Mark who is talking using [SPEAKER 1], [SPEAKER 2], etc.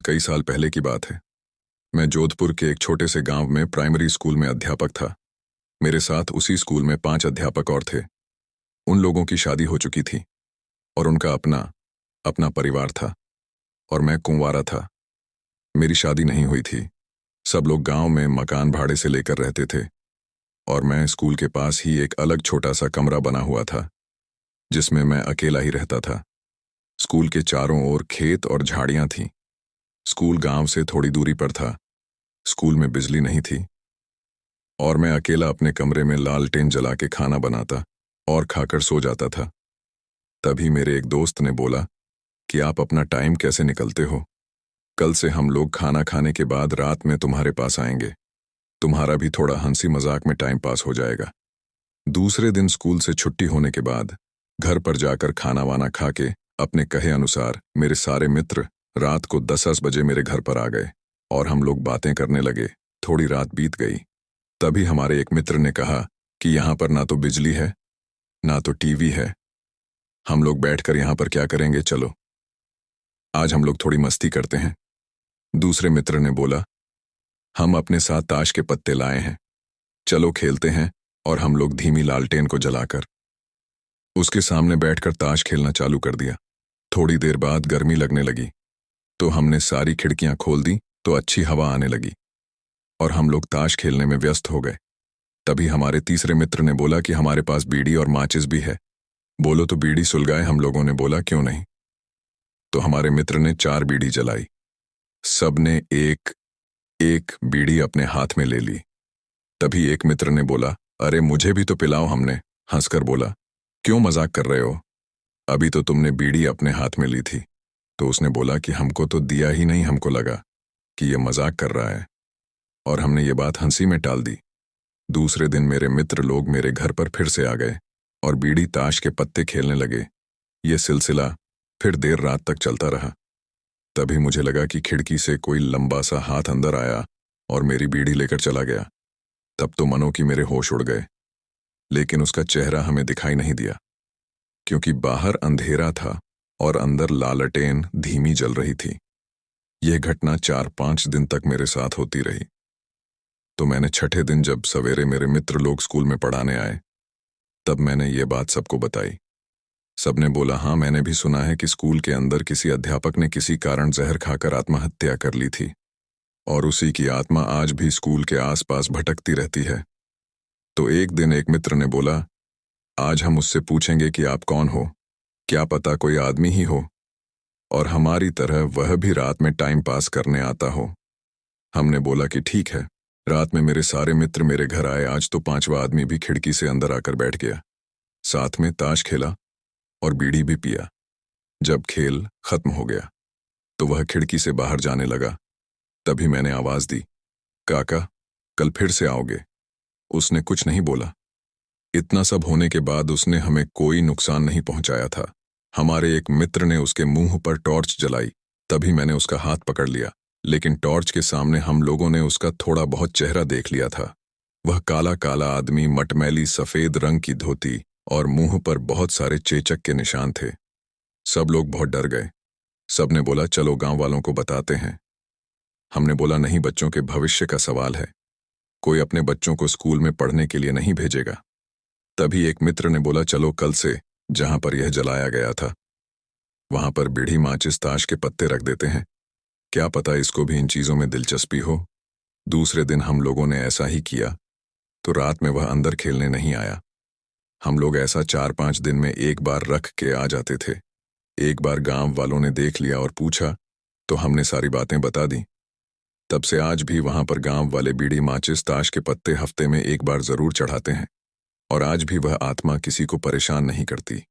[SPEAKER 1] कई साल पहले की बात है। मैं जोधपुर के एक छोटे से गांव में प्राइमरी स्कूल में अध्यापक था। मेरे साथ उसी स्कूल में 5 अध्यापक और थे। उन लोगों की शादी हो चुकी थी और उनका अपना अपना परिवार था और मैं कुंवारा था। मेरी शादी नहीं हुई थी। सब लोग गांव में मकान भाड़े से लेकर रहते थे और मैं स्कूल के पास ही एक अलग छोटा सा कमरा बना हुआ था जिसमें मैं अकेला ही रहता था। स्कूल के चारों ओर खेत और झाड़ियां थीं। स्कूल गांव से थोड़ी दूरी पर था। स्कूल में बिजली नहीं थी और मैं अकेला अपने कमरे में लालटेन जला के खाना बनाता और खाकर सो जाता था। तभी मेरे एक दोस्त ने बोला कि आप अपना टाइम कैसे निकलते हो? कल से हम लोग खाना खाने के बाद रात में तुम्हारे पास आएंगे। तुम्हारा भी थोड़ा हंसी मजाक में टाइम पास हो जाएगा। दूसरे दिन स्कूल से छुट्टी होने के बाद घर पर जाकर खाना वाना खा के अपने कहे अनुसार मेरे सारे मित्र रात को 10-10 बजे मेरे घर पर आ गए और हम लोग बातें करने लगे। थोड़ी रात बीत गई। तभी हमारे एक मित्र ने कहा कि यहाँ पर ना तो बिजली है ना तो टीवी है। हम लोग बैठकर यहाँ पर क्या करेंगे, चलो आज हम लोग थोड़ी मस्ती करते हैं। दूसरे मित्र ने बोला, हम अपने साथ ताश के पत्ते लाए हैं, चलो खेलते हैं। और हम लोग धीमी लालटेन को जलाकर उसके सामने बैठकर ताश खेलना चालू कर दिया। थोड़ी देर बाद गर्मी लगने लगी तो हमने सारी खिड़कियां खोल दी तो अच्छी हवा आने लगी और हम लोग ताश खेलने में व्यस्त हो गए। तभी हमारे तीसरे मित्र ने बोला कि हमारे पास बीड़ी और माचिस भी है, बोलो तो बीड़ी सुलगाए। हम लोगों ने बोला क्यों नहीं। तो हमारे मित्र ने 4 बीड़ी जलाई। सबने एक एक बीड़ी अपने हाथ में ले ली। तभी एक मित्र ने बोला, अरे मुझे भी तो पिलाओ। हमने हंसकर बोला, क्यों मजाक कर रहे हो, अभी तो तुमने बीड़ी अपने हाथ में ली थी। तो उसने बोला कि हमको तो दिया ही नहीं, हमको लगा कि ये मजाक कर रहा है और हमने ये बात हंसी में टाल दी। दूसरे दिन मेरे मित्र लोग मेरे घर पर फिर से आ गए और बीड़ी ताश के पत्ते खेलने लगे। ये सिलसिला फिर देर रात तक चलता रहा। तभी मुझे लगा कि खिड़की से कोई लंबा सा हाथ अंदर आया और मेरी बीड़ी लेकर चला गया। तब तो मानो कि मेरे होश उड़ गए, लेकिन उसका चेहरा हमें दिखाई नहीं दिया क्योंकि बाहर अंधेरा था और अंदर लालटेन धीमी जल रही थी। यह घटना 4-5 दिन तक मेरे साथ होती रही। तो मैंने छठे दिन जब सवेरे मेरे मित्र लोग स्कूल में पढ़ाने आए तब मैंने ये बात सबको बताई। सबने बोला, हाँ मैंने भी सुना है कि स्कूल के अंदर किसी अध्यापक ने किसी कारण जहर खाकर आत्महत्या कर ली थी और उसी की आत्मा आज भी स्कूल के आसपास भटकती रहती है। तो एक दिन एक मित्र ने बोला, आज हम उससे पूछेंगे कि आप कौन हो, क्या पता कोई आदमी ही हो और हमारी तरह वह भी रात में टाइम पास करने आता हो। हमने बोला कि ठीक है। रात में मेरे सारे मित्र मेरे घर आए। आज तो 5वां आदमी भी खिड़की से अंदर आकर बैठ गया। साथ में ताश खेला और बीड़ी भी पिया। जब खेल खत्म हो गया तो वह खिड़की से बाहर जाने लगा। तभी मैंने आवाज दी, काका कल फिर से आओगे? उसने कुछ नहीं बोला। इतना सब होने के बाद उसने हमें कोई नुकसान नहीं पहुंचाया था। हमारे एक मित्र ने उसके मुंह पर टॉर्च जलाई। तभी मैंने उसका हाथ पकड़ लिया, लेकिन टॉर्च के सामने हम लोगों ने उसका थोड़ा बहुत चेहरा देख लिया था। वह काला काला आदमी, मटमैली सफेद रंग की धोती और मुंह पर बहुत सारे चेचक के निशान थे। सब लोग बहुत डर गए। सबने बोला, चलो गांव वालों को बताते हैं। हमने बोला, नहीं, बच्चों के भविष्य का सवाल है, कोई अपने बच्चों को स्कूल में पढ़ने के लिए नहीं भेजेगा। तभी एक मित्र ने बोला, चलो कल से जहां पर यह जलाया गया था वहां पर बीड़ी माचिस ताश के पत्ते रख देते हैं, क्या पता इसको भी इन चीजों में दिलचस्पी हो। दूसरे दिन हम लोगों ने ऐसा ही किया तो रात में वह अंदर खेलने नहीं आया। हम लोग ऐसा 4-5 दिन में एक बार रख के आ जाते थे। एक बार गांव वालों ने देख लिया और पूछा तो हमने सारी बातें बता दी। तब से आज भी वहां पर गांव वाले बीड़ी माचिस ताश के पत्ते हफ्ते में एक बार जरूर चढ़ाते हैं और आज भी वह आत्मा किसी को परेशान नहीं करती।